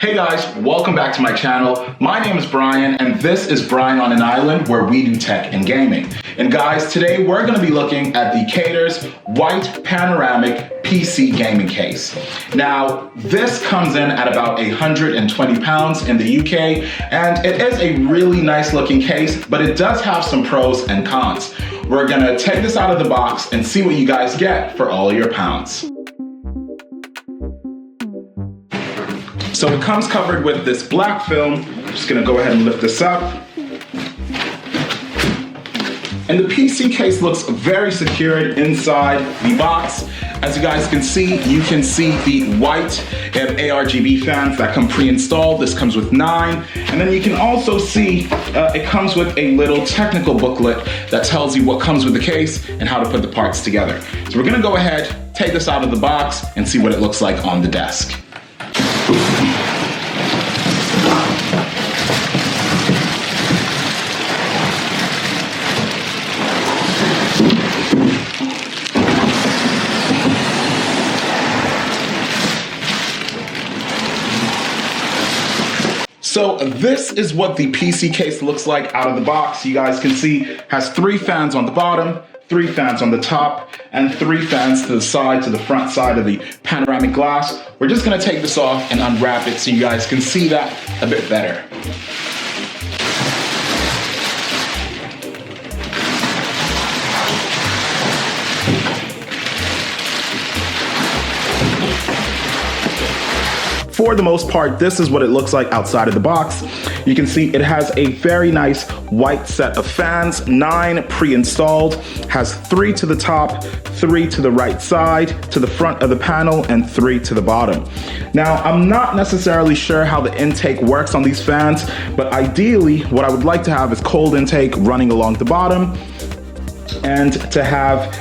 Hey guys, welcome back to my channel. My name is Brian and this is Brian on an Island, where we do tech and gaming. And guys, today we're going to be looking at the Keiders white panoramic PC gaming case. Now, this comes in at about 120 pounds in the UK, and it is a really nice looking case, but it does have some pros and cons. We're going to take this out of the box and see what you guys get for all your pounds. So it comes covered with this black film. I'm just gonna go ahead and lift this up. And the PC case looks very secured inside the box. As you guys can see the white ARGB fans that come pre-installed. This comes with 9. And then you can also see it comes with a little technical booklet that tells you what comes with the case and how to put the parts together. So we're gonna go ahead, take this out of the box and see what it looks like on the desk. So this is what the PC case looks like out of the box. You guys can see it has 3 fans on the bottom, 3 fans on the top, and 3 fans to the side, to the front side of the panoramic glass. We're just gonna take this off and unwrap it so you guys can see that a bit better. For the most part, this is what it looks like outside of the box. You can see it has a very nice white set of fans, 9 pre-installed, has 3 to the top, 3 to the right side, to the front of the panel, and 3 to the bottom. Now, I'm not necessarily sure how the intake works on these fans, but ideally, what I would like to have is cold intake running along the bottom, and to have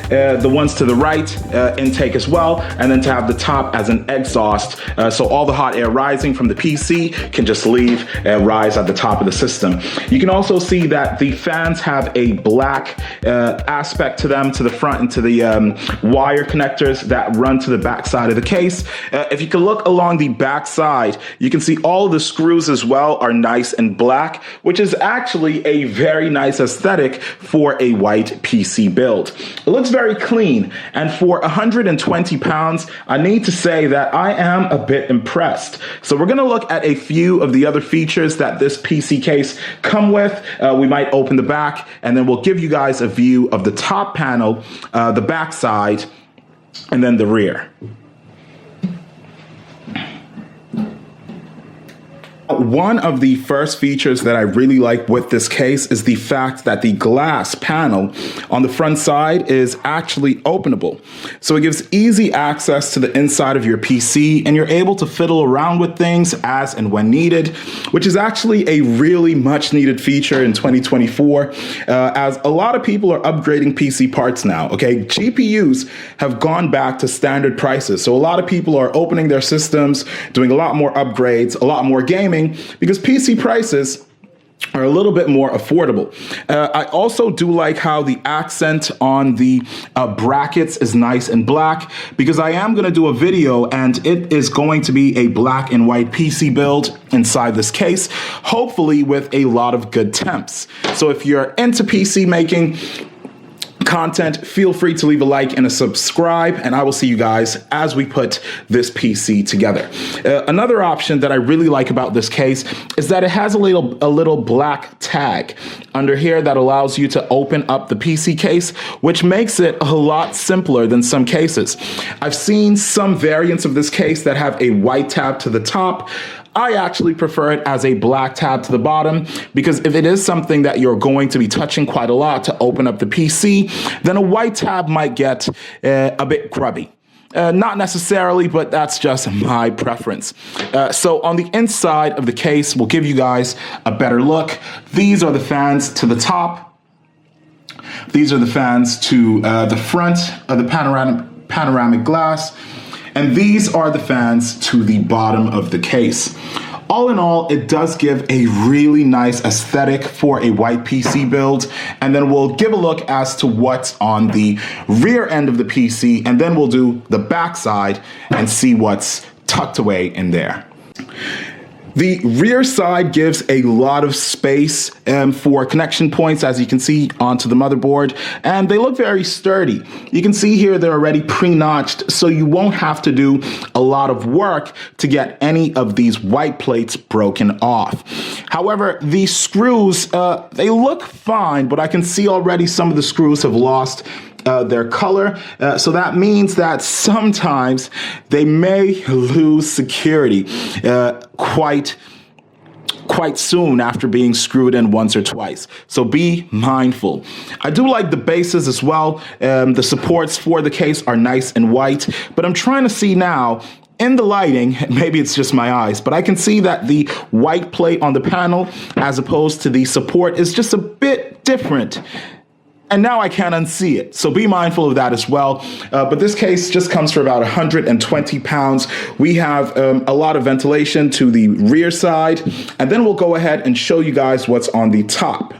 the ones to the right intake as well, and then to have the top as an exhaust, so all the hot air rising from the PC can just leave and rise at the top of the system. You can also see that the fans have a black aspect to them, to the front and to the wire connectors that run to the back side of the case. If you can look along the back side, you can see all of the screws as well are nice and black, which is actually a very nice aesthetic for a white PC build. It looks very clean, and for 120 pounds, I need to say that I am a bit impressed. So we're gonna look at a few of the other features that this PC case come with. We might open the back, and then we'll give you guys a view of the top panel, the back side, and then the rear. One of the first features that I really like with this case is the fact that the glass panel on the front side is actually openable. So it gives easy access to the inside of your PC, and you're able to fiddle around with things as and when needed, which is actually a really much needed feature in 2024, as a lot of people are upgrading PC parts now, okay? GPUs have gone back to standard prices. So a lot of people are opening their systems, doing a lot more upgrades, a lot more gaming, because PC prices are a little bit more affordable. I also do like how the accent on the brackets is nice and black, because I am going to do a video and it is going to be a black and white PC build inside this case, hopefully with a lot of good temps. So if you're into PC making content, feel free to leave a like and a subscribe, and I will see you guys as we put this PC together. Another option that I really like about this case is that it has a little black tag under here that allows you to open up the PC case, which makes it a lot simpler than some cases. I've seen some variants of this case that have a white tab to the top. I actually prefer it as a black tab to the bottom, because if it is something that you're going to be touching quite a lot to open up the PC, then a white tab might get a bit grubby. Not necessarily, but that's just my preference. So on the inside of the case, we'll give you guys a better look. These are the fans to the top. These are the fans to the front of the panoramic glass. And these are the fans to the bottom of the case. All in all, it does give a really nice aesthetic for a white PC build. And then we'll give a look as to what's on the rear end of the PC, and then we'll do the back side and see what's tucked away in there. The rear side gives a lot of space for connection points, as you can see, onto the motherboard, and they look very sturdy. You can see here they're already pre-notched, so you won't have to do a lot of work to get any of these white plates broken off. However, these screws, they look fine, but I can see already some of the screws have lost their color, so that means that sometimes they may lose security quite soon after being screwed in once or twice. So be mindful. I do like the bases as well. The supports for the case are nice and white, but I'm trying to see now in the lighting, maybe it's just my eyes, but I can see that the white plate on the panel as opposed to the support is just a bit different. And now I can't unsee it. So be mindful of that as well. But this case just comes for about 120 pounds. We have a lot of ventilation to the rear side. And then we'll go ahead and show you guys what's on the top.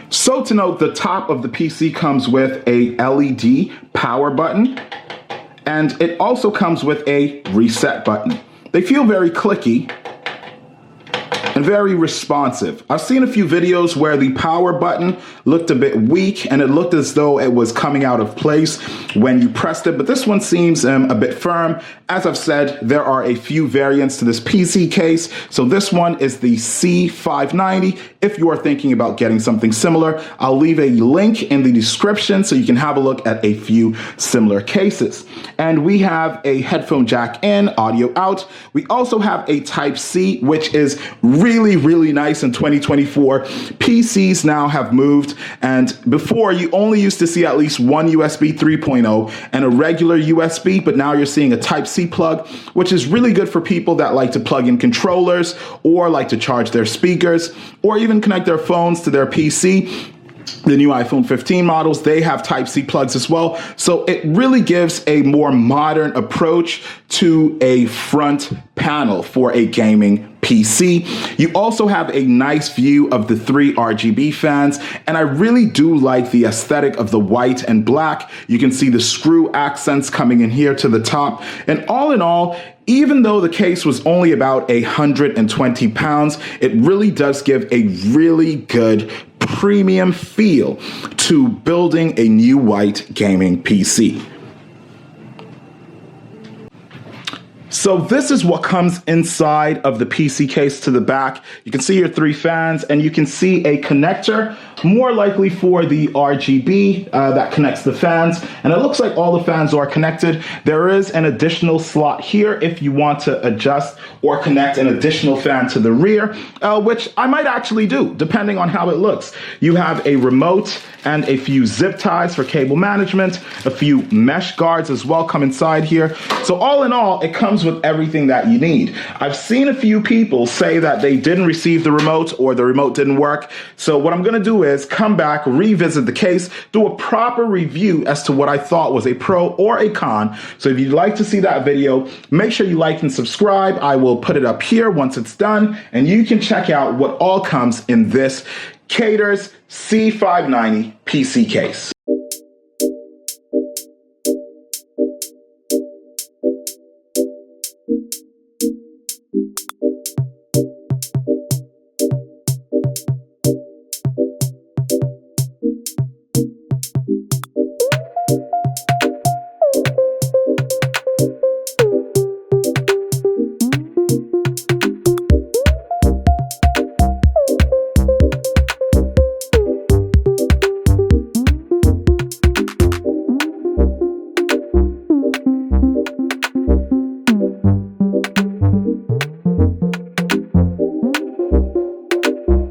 So to note, the top of the PC comes with a LED power button. And it also comes with a reset button. They feel very clicky and very responsive. I've seen a few videos where the power button looked a bit weak and it looked as though it was coming out of place when you pressed it, but this one seems a bit firm. As I've said, there are a few variants to this PC case. So this one is the C590. If you are thinking about getting something similar, I'll leave a link in the description so you can have a look at a few similar cases. And we have a headphone jack in, audio out. We also have a Type-C, which is really nice in 2024. PCs now have moved, and before you only used to see at least one USB 3.0 and a regular USB, but now you're seeing a Type-C plug, which is really good for people that like to plug in controllers or like to charge their speakers or even connect their phones to their PC. The new iPhone 15 models, they have Type-C plugs as well. So it really gives a more modern approach to a front panel for a gaming PC. You also have a nice view of the 3 RGB fans, and I really do like the aesthetic of the white and black. You can see the screw accents coming in here to the top. And all in all, even though the case was only about 120 pounds, it really does give a really good premium feel to building a new white gaming PC. So this is what comes inside of the PC case to the back. You can see your 3 fans, and you can see a connector, more likely for the RGB that connects the fans. And it looks like all the fans are connected. There is an additional slot here if you want to adjust or connect an additional fan to the rear, which I might actually do, depending on how it looks. You have a remote and a few zip ties for cable management. A few mesh guards as well come inside here. So all in all, it comes with everything that you need. I've seen a few people say that they didn't receive the remote or the remote didn't work. So what I'm gonna do is come back, revisit the case, do a proper review as to what I thought was a pro or a con. So if you'd like to see that video, make sure you like and subscribe. I will put it up here once it's done, and you can check out what all comes in this Keiders C590 PC case.